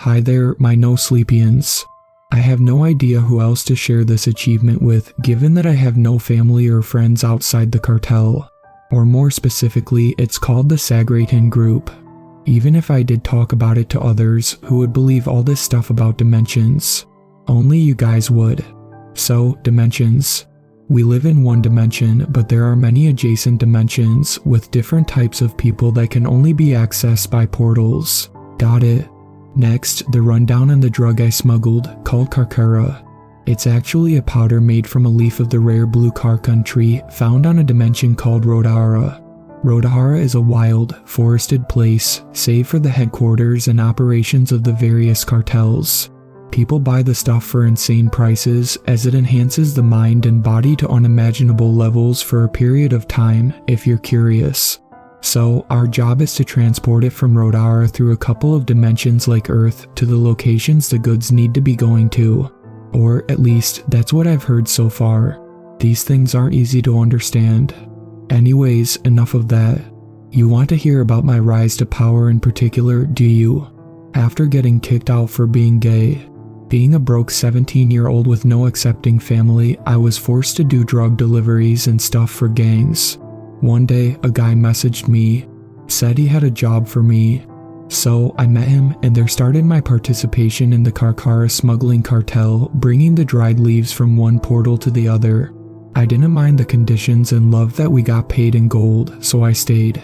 Hi there, my NOSLEEPians. I have no idea who else to share this achievement with, given that I have no family or friends outside the cartel. Or more specifically, it's called the Sagratin group. Even if I did talk about it to others, who would believe all this stuff about dimensions? Only you guys would. So, dimensions. We live in one dimension, but there are many adjacent dimensions with different types of people that can only be accessed by portals. Got it. Next, the rundown on the drug I smuggled, called Carcara. It's actually a powder made from a leaf of the rare blue carcun tree found on a dimension called Rhodara. Rhodara is a wild, forested place, save for the headquarters and operations of the various cartels. People buy the stuff for insane prices as it enhances the mind and body to unimaginable levels for a period of time, if you're curious. So, our job is to transport it from Rhodara through a couple of dimensions like Earth to the locations the goods need to be going to. Or, at least, that's what I've heard so far. These things aren't easy to understand. Anyways, enough of that. You want to hear about my rise to power in particular, do you? After getting kicked out for being gay, being a broke 17-year-old with no accepting family, I was forced to do drug deliveries and stuff for gangs. One day, a guy messaged me, said he had a job for me. So, I met him and there started my participation in the Carcara smuggling cartel, bringing the dried leaves from one portal to the other. I didn't mind the conditions and loved that we got paid in gold, so I stayed.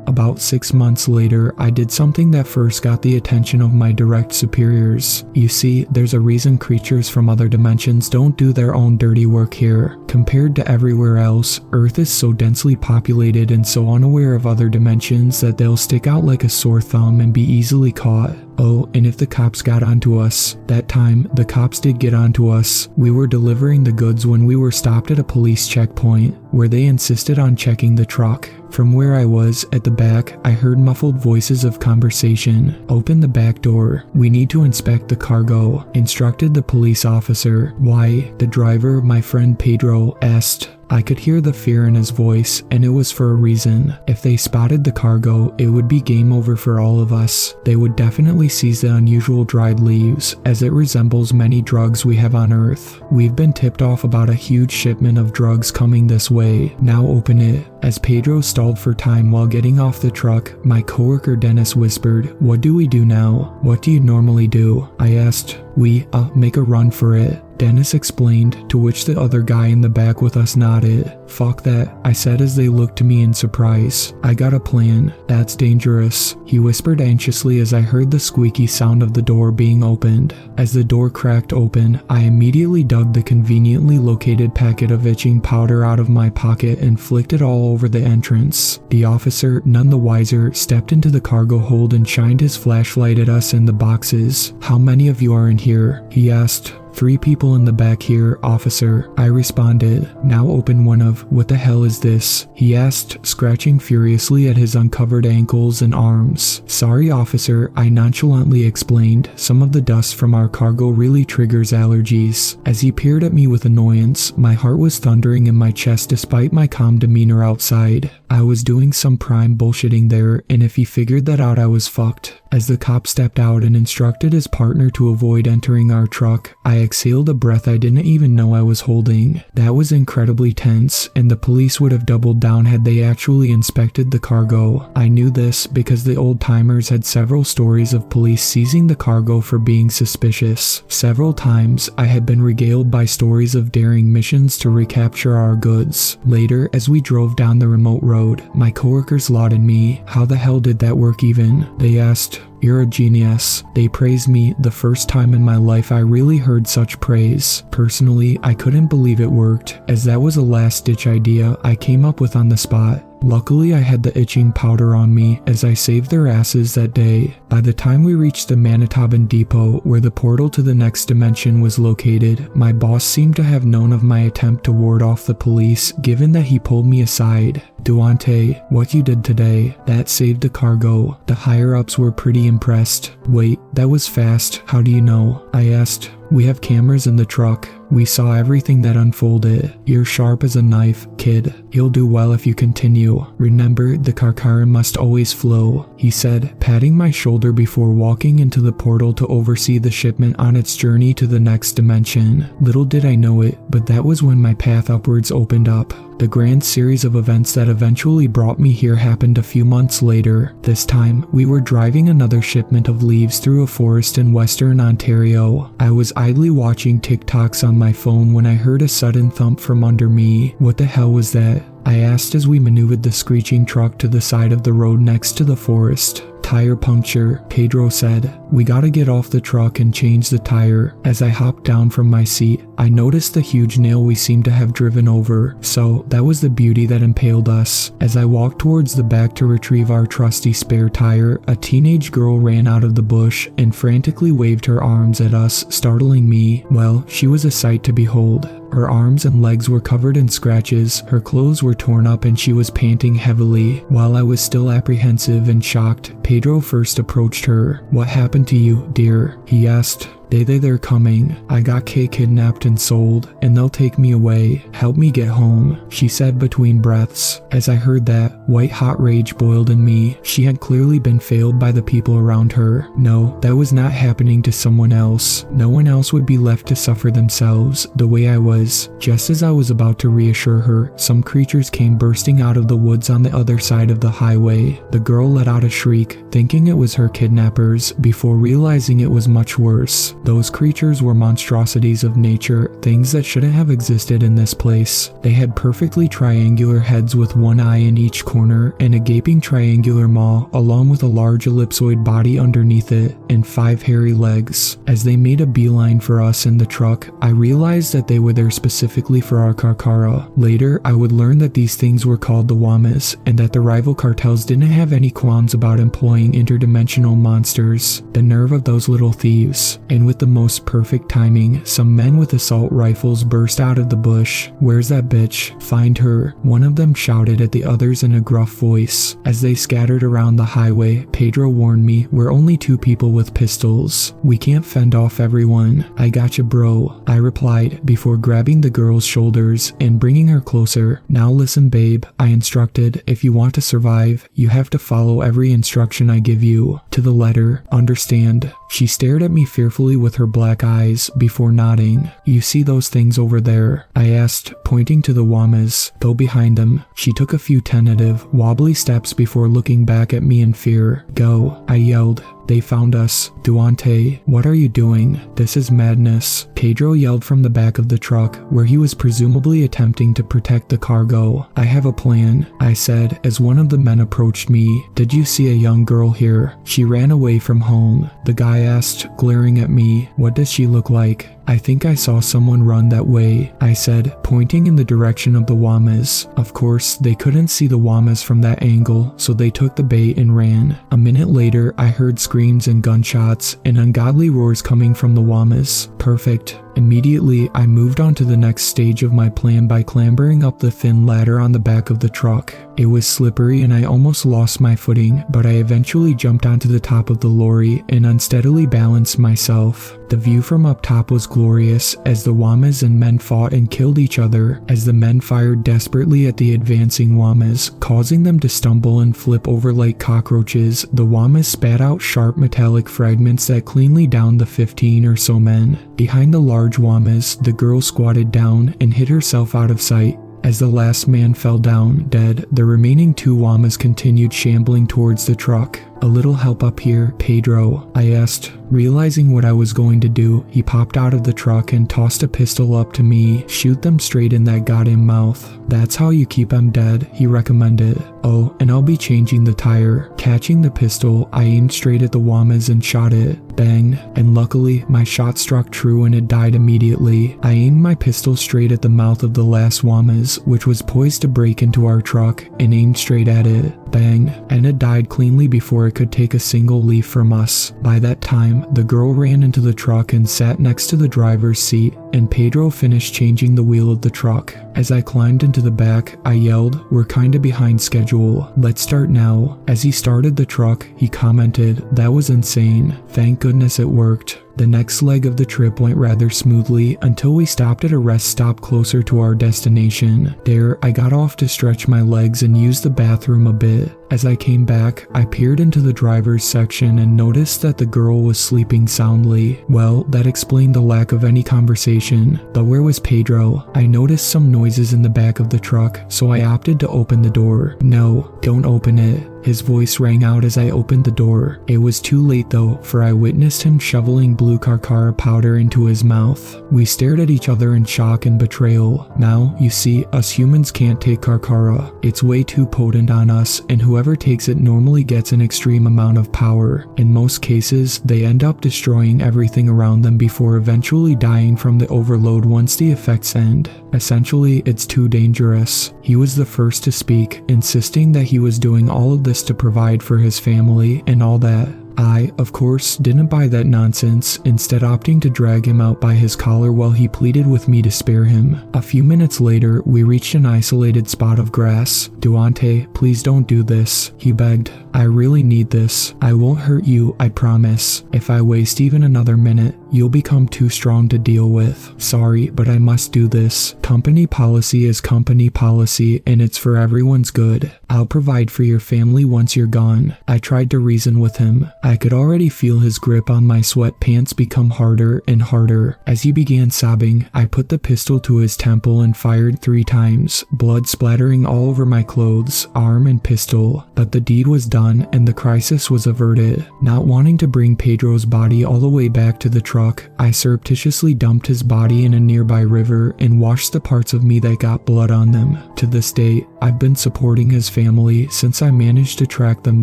About 6 months later, I did something that first got the attention of my direct superiors. You see, there's a reason creatures from other dimensions don't do their own dirty work here. Compared to everywhere else, Earth is so densely populated and so unaware of other dimensions that they'll stick out like a sore thumb and be easily caught. Oh, and if the cops got onto us, that time, the cops did get onto us. We were delivering the goods when we were stopped at a police checkpoint, where they insisted on checking the truck. From where I was, at the back, I heard muffled voices of conversation. Open the back door. We need to inspect the cargo, instructed the police officer. Why? The driver, my friend Pedro, asked. I could hear the fear in his voice, and it was for a reason. If they spotted the cargo, it would be game over for all of us. They would definitely seize the unusual dried leaves, as it resembles many drugs we have on Earth. We've been tipped off about a huge shipment of drugs coming this way. Now open it. As Pedro stalled for time while getting off the truck, my coworker Dennis whispered, "What do we do now? What do you normally do?" I asked. We make a run for it. Dennis explained, to which the other guy in the back with us nodded. Fuck that, I said as they looked to me in surprise. I got a plan. That's dangerous, he whispered anxiously as I heard the squeaky sound of the door being opened. As the door cracked open, I immediately dug the conveniently located packet of itching powder out of my pocket and flicked it all over the entrance. The officer, none the wiser, stepped into the cargo hold and shined his flashlight at us in the boxes. How many of you are in here? He asked. 3 people in the back here, officer, I responded. Now open one of, what the hell is this? He asked, scratching furiously at his uncovered ankles and arms. Sorry, officer, I nonchalantly explained. Some of the dust from our cargo really triggers allergies. As he peered at me with annoyance, my heart was thundering in my chest despite my calm demeanor outside. I was doing some prime bullshitting there, and if he figured that out, I was fucked. As the cop stepped out and instructed his partner to avoid entering our truck, I exhaled a breath I didn't even know I was holding. That was incredibly tense, and the police would have doubled down had they actually inspected the cargo. I knew this because the old-timers had several stories of police seizing the cargo for being suspicious. Several times, I had been regaled by stories of daring missions to recapture our goods. Later, as we drove down the remote road, my coworkers lauded me. How the hell did that work even? They asked. You're a genius. They praised me. The first time in my life I really heard such praise. Personally, I couldn't believe it worked, as that was a last-ditch idea I came up with on the spot. Luckily, I had the itching powder on me as I saved their asses that day. By the time we reached the Manitoban Depot, where the portal to the next dimension was located, my boss seemed to have known of my attempt to ward off the police, given that he pulled me aside. Duante, what you did today, that saved the cargo. The higher-ups were pretty impressed. Wait, that was fast. How do you know? I asked. We have cameras in the truck. We saw everything that unfolded. You're sharp as a knife, kid. You'll do well if you continue. Remember, the Carcara must always flow," he said, patting my shoulder before walking into the portal to oversee the shipment on its journey to the next dimension. Little did I know it, but that was when my path upwards opened up. The grand series of events that eventually brought me here happened a few months later. This time, we were driving another shipment of leaves through a forest in Western Ontario. I was idly watching TikToks on my phone when I heard a sudden thump from under me. What the hell was that? I asked as we maneuvered the screeching truck to the side of the road next to the forest. "Tire puncture," Pedro said. "We gotta get off the truck and change the tire." As I hopped down from my seat, I noticed the huge nail we seemed to have driven over, so that was the beauty that impaled us. As I walked towards the back to retrieve our trusty spare tire, a teenage girl ran out of the bush and frantically waved her arms at us, startling me. Well, she was a sight to behold. Her arms and legs were covered in scratches, her clothes were torn up, and she was panting heavily. While I was still apprehensive and shocked, Pedro first approached her. "What happened to you, dear?" he asked. They're coming. I got Kay kidnapped and sold, and they'll take me away. Help me get home," she said between breaths. As I heard that, white-hot rage boiled in me. She had clearly been failed by the people around her. No, that was not happening to someone else. No one else would be left to suffer themselves the way I was. Just as I was about to reassure her, some creatures came bursting out of the woods on the other side of the highway. The girl let out a shriek, thinking it was her kidnappers, before realizing it was much worse. Those creatures were monstrosities of nature, things that shouldn't have existed in this place. They had perfectly triangular heads with one eye in each corner and a gaping triangular maw, along with a large ellipsoid body underneath it and 5 hairy legs. As they made a beeline for us in the truck, I realized that they were there specifically for our Carcara. Later, I would learn that these things were called the Wamas, and that the rival cartels didn't have any qualms about employing interdimensional monsters. The nerve of those little thieves. And with the most perfect timing, some men with assault rifles burst out of the bush. "Where's that bitch? Find her," one of them shouted at the others in a gruff voice. As they scattered around the highway, Pedro warned me, "We're only 2 people with pistols. We can't fend off everyone." "I gotcha, bro," I replied before grabbing the girl's shoulders and bringing her closer. "Now listen, babe," I instructed. "If you want to survive, you have to follow every instruction I give you. To the letter, understand?" She stared at me fearfully with her black eyes before nodding. "You see those things over there?" I asked, pointing to the Wamas. "Go behind them." She took a few tentative, wobbly steps before looking back at me in fear. "Go," I yelled. "They found us. Duante, what are you doing? This is madness," Pedro yelled from the back of the truck, where he was presumably attempting to protect the cargo. "I have a plan," I said as one of the men approached me. "Did you see a young girl here? She ran away from home," the guy asked, glaring at me. "What does she look like?" "I think I saw someone run that way," I said, pointing in the direction of the Wamas. Of course, they couldn't see the Wamas from that angle, so they took the bait and ran. A minute later, I heard screams and gunshots and ungodly roars coming from the Wamas. Perfect. Immediately, I moved on to the next stage of my plan by clambering up the thin ladder on the back of the truck. It was slippery and I almost lost my footing, but I eventually jumped onto the top of the lorry and unsteadily balanced myself. The view from up top was glorious as the Wamas and men fought and killed each other as the men fired desperately at the advancing Wamas, causing them to stumble and flip over like cockroaches. The Wamas spat out sharp metallic fragments that cleanly downed the 15 or so men. Behind the large Wamas, the girl squatted down and hid herself out of sight. As the last man fell down, dead, the remaining 2 Wamas continued shambling towards the truck. "A little help up here, Pedro?" I asked. Realizing what I was going to do, he popped out of the truck and tossed a pistol up to me. "Shoot them straight in that goddamn mouth. That's how you keep them dead," he recommended. "Oh, and I'll be changing the tire." Catching the pistol, I aimed straight at the Wamas and shot it. Bang, and luckily, my shot struck true and it died immediately. I aimed my pistol straight at the mouth of the last Wamas, which was poised to break into our truck, and aimed straight at it. Bang, and it died cleanly before it could take a single leaf from us. By that time, the girl ran into the truck and sat next to the driver's seat, and Pedro finished changing the wheel of the truck. As I climbed into the back, I yelled, "We're kinda behind schedule. Let's start now." As he started the truck, he commented, "That was insane. Thank goodness it worked." The next leg of the trip went rather smoothly until we stopped at a rest stop closer to our destination. There, I got off to stretch my legs and use the bathroom a bit. As I came back, I peered into the driver's section and noticed that the girl was sleeping soundly. Well, that explained the lack of any conversation. But where was Pedro? I noticed some noises in the back of the truck, so I opted to open the door. No, don't open it. His voice rang out as I opened the door. It was too late though, for I witnessed him shoveling blue carcara powder into his mouth. We stared at each other in shock and betrayal. Now, you see, us humans can't take carcara. It's way too potent on us, and whoever takes it normally gets an extreme amount of power. In most cases, they end up destroying everything around them before eventually dying from the overload once the effects end. Essentially, it's too dangerous. He was the first to speak, insisting that he was doing all of this to provide for his family and all that. I, of course, didn't buy that nonsense, instead opting to drag him out by his collar while he pleaded with me to spare him. A few minutes later, we reached an isolated spot of grass. "Duante, please don't do this," he begged. "I really need this. I won't hurt you, I promise. If I waste even another minute, you'll become too strong to deal with. Sorry, but I must do this. Company policy is company policy, and it's for everyone's good. I'll provide for your family once you're gone." I tried to reason with him. I could already feel his grip on my sweatpants become harder and harder. As he began sobbing, I put the pistol to his temple and fired 3 times, blood splattering all over my clothes, arm, and pistol. But the deed was done and the crisis was averted. Not wanting to bring Pedro's body all the way back to the truck, I surreptitiously dumped his body in a nearby river and washed the parts of me that got blood on them. To this date, I've been supporting his family since I managed to track them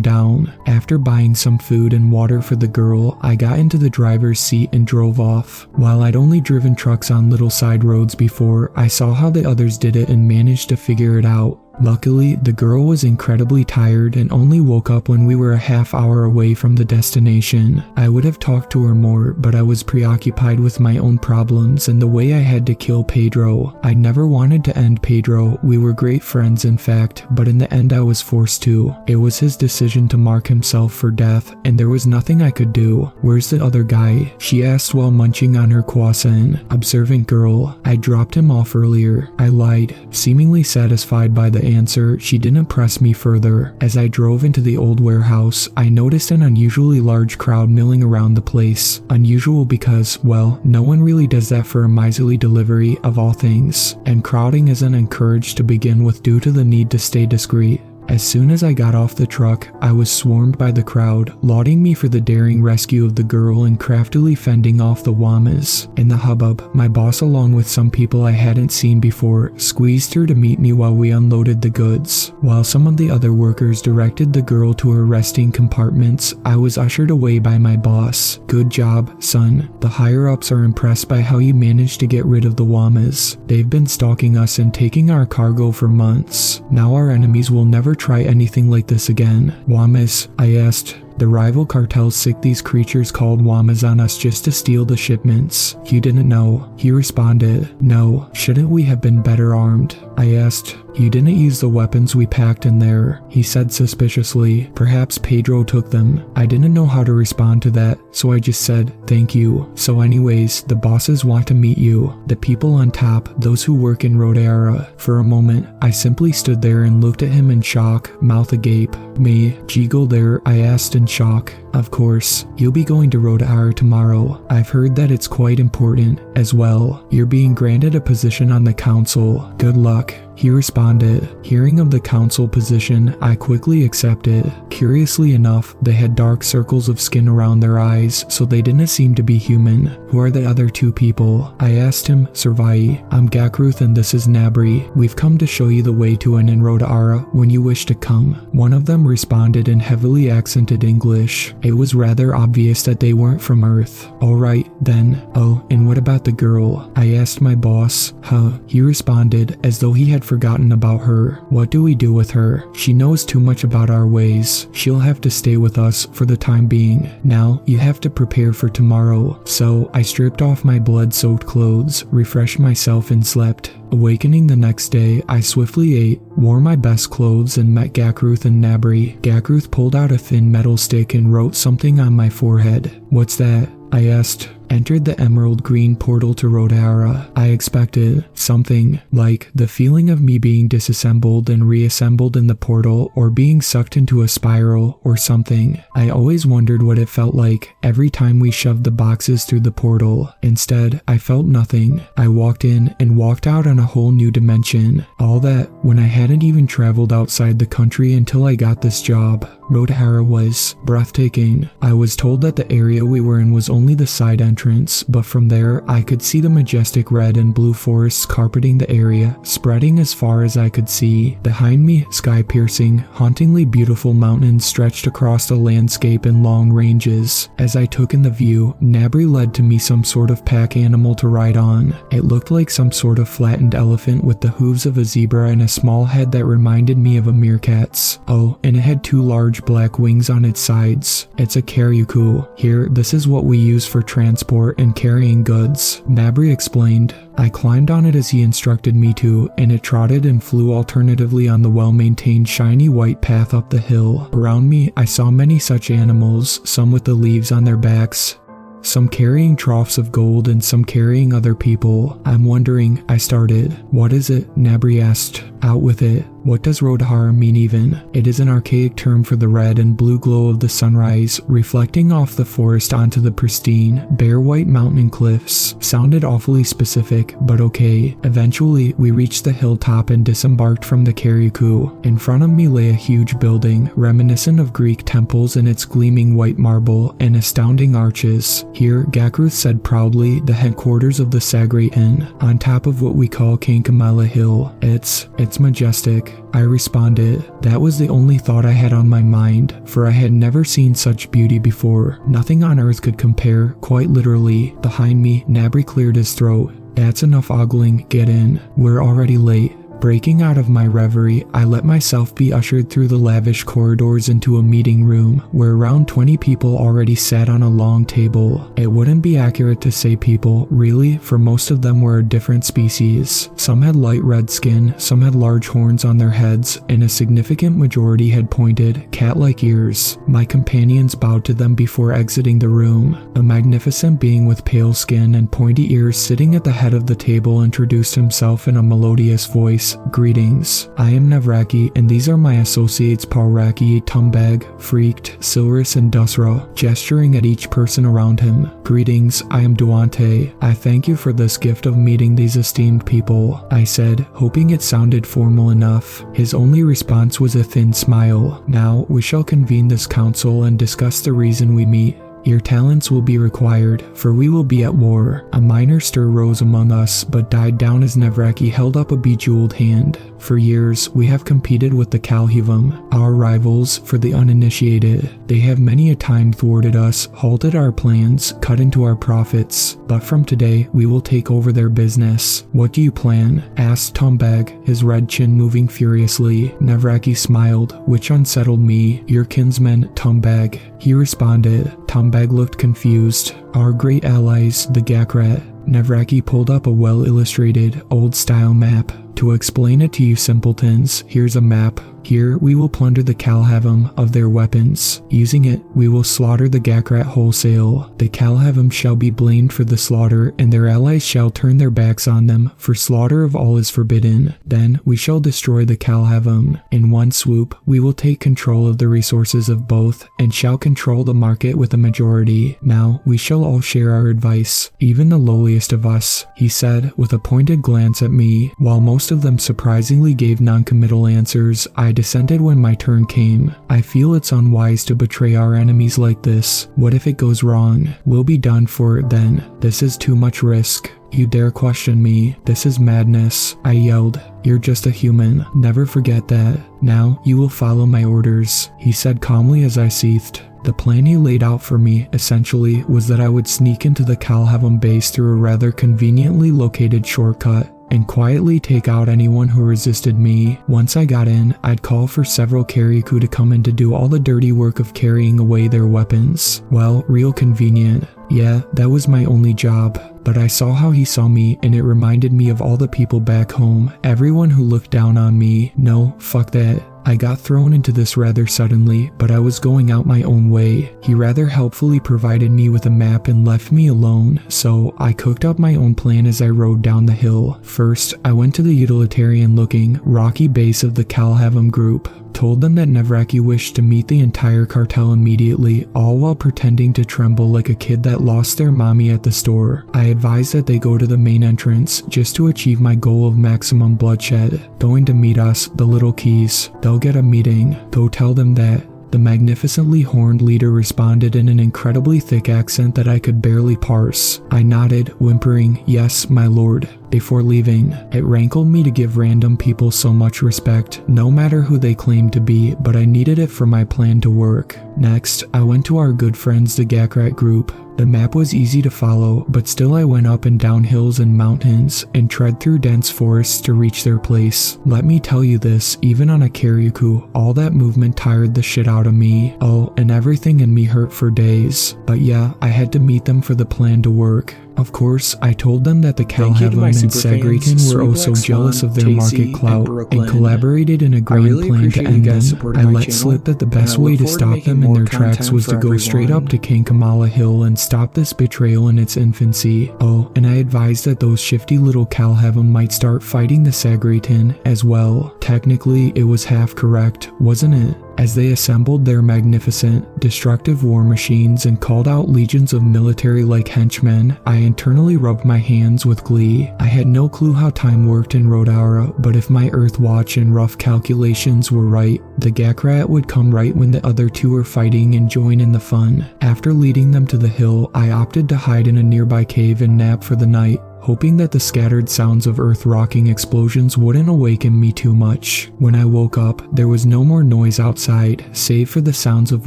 down. After buying some food and water for the girl, I got into the driver's seat and drove off. While I'd only driven trucks on little side roads before, I saw how the others did it and managed to figure it out. Luckily, the girl was incredibly tired and only woke up when we were a half hour away from the destination. I would have talked to her more, but I was preoccupied with my own problems and the way I had to kill Pedro. I never wanted to end Pedro. We were great friends, in fact, but in the end I was forced to. It was his decision to mark himself for death, and there was nothing I could do. "Where's the other guy?" she asked while munching on her croissant. "Observant girl. I dropped him off earlier." I lied, seemingly satisfied by the answer. She didn't press me further. As I drove into the old warehouse, I noticed an unusually large crowd milling around the place. Unusual because, well, no one really does that for a miserly delivery of all things, and crowding isn't encouraged to begin with due to the need to stay discreet. As soon as I got off the truck, I was swarmed by the crowd, lauding me for the daring rescue of the girl and craftily fending off the llamas. In the hubbub, my boss, along with some people I hadn't seen before, squeezed her to meet me while we unloaded the goods. While some of the other workers directed the girl to her resting compartments, I was ushered away by my boss. "Good job, son. The higher-ups are impressed by how you managed to get rid of the llamas. They've been stalking us and taking our cargo for months. Now our enemies will never try anything like this again." "Llamas?" I asked. "The rival cartels sick these creatures called llamas on us just to steal the shipments. You didn't know?" He responded. "No. Shouldn't we have been better armed?" I asked. "You didn't use the weapons we packed in there," he said suspiciously. "Perhaps Pedro took them." I didn't know how to respond to that, so I just said, "Thank you. So anyways, the bosses want to meet you. The people on top, those who work in Rhodara." For a moment, I simply stood there and looked at him in shock, mouth agape. "Me, Jigo there?" I asked in shock. "Of course. You'll be going to Rhodara tomorrow. I've heard that it's quite important as well. You're being granted a position on the council. Good luck." He responded. Hearing of the council position, I quickly accepted. Curiously enough, they had dark circles of skin around their eyes, so they didn't seem to be human. "Who are the other 2 people?" I asked him. "Survai. I'm Gakruth and this is Nabri. We've come to show you the way to an in Rhodara when you wish to come." One of them responded in heavily accented English. It was rather obvious that they weren't from Earth. "Alright, then. Oh, and what about the girl?" I asked my boss. "Huh," he responded, as though he had forgotten about her. "What do we do with her? She knows too much about our ways. She'll have to stay with us for the time being. Now, you have to prepare for tomorrow." So, I stripped off my blood-soaked clothes, refreshed myself and slept. Awakening the next day, I swiftly ate, wore my best clothes, and met Gakruth and Nabri. Gakruth pulled out a thin metal stick and wrote something on my forehead. "What's that?" I asked. entered the emerald green portal to Rhodara. I expected something like the feeling of me being disassembled and reassembled in the portal, or being sucked into a spiral or something. I always wondered what it felt like every time we shoved the boxes through the portal. Instead, I felt nothing. I walked in and walked out on a whole new dimension. All that when I hadn't even traveled outside the country until I got this job. Rhodara was breathtaking. I was told that the area we were in was only the side entrance, but from there I could see the majestic red and blue forests carpeting the area, spreading as far as I could see. Behind me, sky-piercing, hauntingly beautiful mountains stretched across the landscape in long ranges. As I took in the view, Nabri led to me some sort of pack animal to ride on. It looked like some sort of flattened elephant with the hooves of a zebra and a small head that reminded me of a meerkat's. Oh, and it had two large black wings on its sides. It's a karyuku. Here, this is what we use for transport and carrying goods, Nabri explained. I climbed on it as he instructed me to, and it trotted and flew alternatively on the well-maintained shiny white path up the hill. Around me, I saw many such animals, some with the leaves on their backs, some carrying troughs of gold and some carrying other people. I'm wondering, I started. What is it? Nabri asked. Out with it. What does Rhodara mean even? It is an archaic term for the red and blue glow of the sunrise, reflecting off the forest onto the pristine, bare white mountain cliffs. Sounded awfully specific, but okay. Eventually, we reached the hilltop and disembarked from the karyuku. In front of me lay a huge building, reminiscent of Greek temples in its gleaming white marble and astounding arches. Here, Gakruth said proudly, the headquarters of the Sagre Inn, on top of what we call Kankamala Hill. It's majestic. I responded. That was the only thought I had on my mind, for I had never seen such beauty before. Nothing on earth could compare, quite literally. Behind me, Nabri cleared his throat. That's enough ogling, get in. We're already late. Breaking out of my reverie, I let myself be ushered through the lavish corridors into a meeting room where around 20 people already sat on a long table. It wouldn't be accurate to say people, really, for most of them were a different species. Some had light red skin, some had large horns on their heads, and a significant majority had pointed, cat-like ears. My companions bowed to them before exiting the room. A magnificent being with pale skin and pointy ears sitting at the head of the table introduced himself in a melodious voice. Greetings. I am Navraki, and these are my associates Pauraki, Tumbag, Freaked, Silris, and Dusra, gesturing at each person around him. Greetings, I am Duante. I thank you for this gift of meeting these esteemed people, I said, hoping it sounded formal enough. His only response was a thin smile. Now, we shall convene this council and discuss the reason we meet. Your talents will be required, for we will be at war. A minor stir rose among us, but died down as Navraki held up a bejeweled hand. For years, we have competed with the Kalhivam, our rivals for the uninitiated. They have many a time thwarted us, halted our plans, cut into our profits. But from today, we will take over their business. What do you plan? Asked Tumbag, his red chin moving furiously. Navraki smiled, which unsettled me. Your kinsman, Tumbag. He responded. Tumbag looked confused. Our great allies, the Gakrat. Navraki pulled up a well-illustrated, old-style map. To explain it to you simpletons, here's a map. Here, we will plunder the Kalhavam of their weapons. Using it, we will slaughter the Gakrat wholesale. The Kalhavam shall be blamed for the slaughter, and their allies shall turn their backs on them, for slaughter of all is forbidden. Then, we shall destroy the Kalhavam. In one swoop, we will take control of the resources of both, and shall control the market with a majority. Now, we shall all share our advice, even the lowliest of us, he said, with a pointed glance at me. While most of them surprisingly gave non-committal answers, I dissented when my turn came. I feel it's unwise to betray our enemies like this. What if it goes wrong? We'll be done for then. This is too much risk. You dare question me? This is madness, I yelled. You're just a human. Never forget that. Now, you will follow my orders, he said calmly as I seethed. The plan he laid out for me, essentially, was that I would sneak into the Kalhavam base through a rather conveniently located shortcut and quietly take out anyone who resisted me. Once I got in, I'd call for several Karyaku to come in to do all the dirty work of carrying away their weapons. Well, real convenient. Yeah, that was my only job. But I saw how he saw me, and it reminded me of all the people back home, everyone who looked down on me. No, fuck that. I got thrown into this rather suddenly, but I was going out my own way. He rather helpfully provided me with a map and left me alone, so I cooked up my own plan as I rode down the hill. First, I went to the utilitarian-looking, rocky base of the Calhavam group, told them that Nevraki wished to meet the entire cartel immediately, all while pretending to tremble like a kid that lost their mommy at the store. I advised that they go to the main entrance just to achieve my goal of maximum bloodshed. Going to meet us, the Little Keys. They'll get a meeting. Go tell them that. The magnificently horned leader responded in an incredibly thick accent that I could barely parse. I nodded, whimpering, "Yes, my lord." Before leaving, it rankled me to give random people so much respect, no matter who they claimed to be, but I needed it for my plan to work. Next, I went to our good friends the Gakrat group. The map was easy to follow, but still I went up and down hills and mountains, and tread through dense forests to reach their place. Let me tell you this, even on a Karyaku, all that movement tired the shit out of me. Oh, and everything in me hurt for days. But yeah, I had to meet them for the plan to work. Of course, I told them that the Calhavam and Sagreton were also jealous of their market clout and collaborated in a grand plan to end them. I let slip that the best way to stop them in their tracks was to go straight up to Kankamala Hill and stop this betrayal in its infancy. Oh, and I advised that those shifty little Calhavam might start fighting the Sagreton as well. Technically, it was half correct, wasn't it? As they assembled their magnificent, destructive war machines and called out legions of military-like henchmen, I internally rubbed my hands with glee. I had no clue how time worked in Rhodara, but if my Earth Watch and rough calculations were right, the Gakrat would come right when the other two were fighting and join in the fun. After leading them to the hill, I opted to hide in a nearby cave and nap for the night, hoping that the scattered sounds of earth-rocking explosions wouldn't awaken me too much. When I woke up, there was no more noise outside, save for the sounds of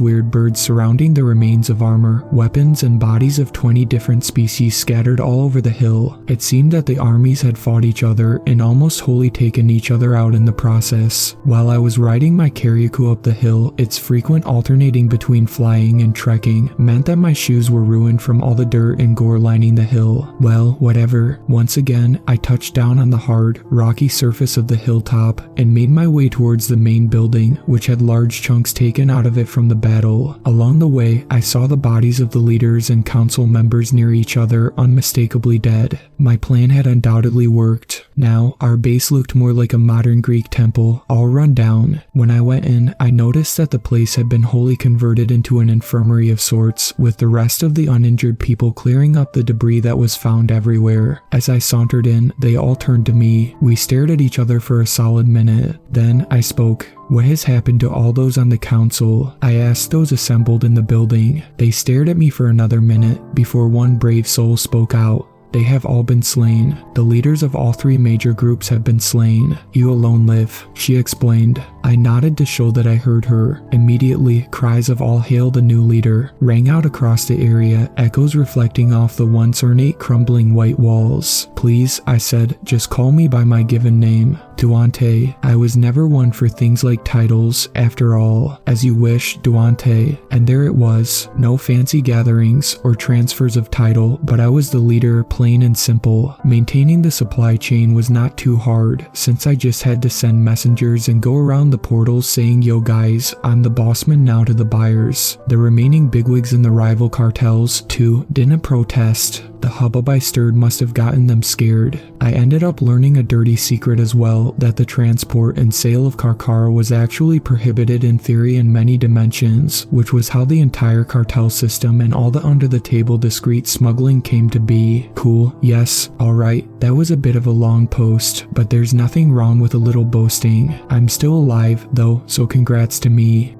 weird birds surrounding the remains of armor, weapons, and bodies of 20 different species scattered all over the hill. It seemed that the armies had fought each other and almost wholly taken each other out in the process. While I was riding my Karyaku up the hill, its frequent alternating between flying and trekking meant that my shoes were ruined from all the dirt and gore lining the hill. Well, whatever. Once again, I touched down on the hard, rocky surface of the hilltop and made my way towards the main building, which had large chunks taken out of it from the battle. Along the way, I saw the bodies of the leaders and council members near each other, unmistakably dead. My plan had undoubtedly worked. Now, our base looked more like a modern Greek temple, all run down. When I went in, I noticed that the place had been wholly converted into an infirmary of sorts, with the rest of the uninjured people clearing up the debris that was found everywhere. As I sauntered in, they all turned to me. We stared at each other for a solid minute. Then I spoke. "What has happened to all those on the council?" I asked those assembled in the building. They stared at me for another minute before one brave soul spoke out. "They have all been slain. The leaders of all three major groups have been slain. You alone live," she explained. I nodded to show that I heard her. Immediately, cries of "All hail the new leader" rang out across the area, echoes reflecting off the once ornate crumbling white walls. "Please," I said, "just call me by my given name. Duante. I was never one for things like titles, after all. As you wish, Duante." And there it was. No fancy gatherings or transfers of title, but I was the leader, plain and simple. Maintaining the supply chain was not too hard, since I just had to send messengers and go around the portals saying, "Yo guys, I'm the bossman now" to the buyers. The remaining bigwigs in the rival cartels, too, didn't protest. The hubbub I stirred must have gotten them scared. I ended up learning a dirty secret as well, that the transport and sale of Karkara was actually prohibited in theory in many dimensions, which was how the entire cartel system and all the under-the-table discreet smuggling came to be. Cool, yes, alright, that was a bit of a long post, but there's nothing wrong with a little boasting. I'm still alive, though, so congrats to me.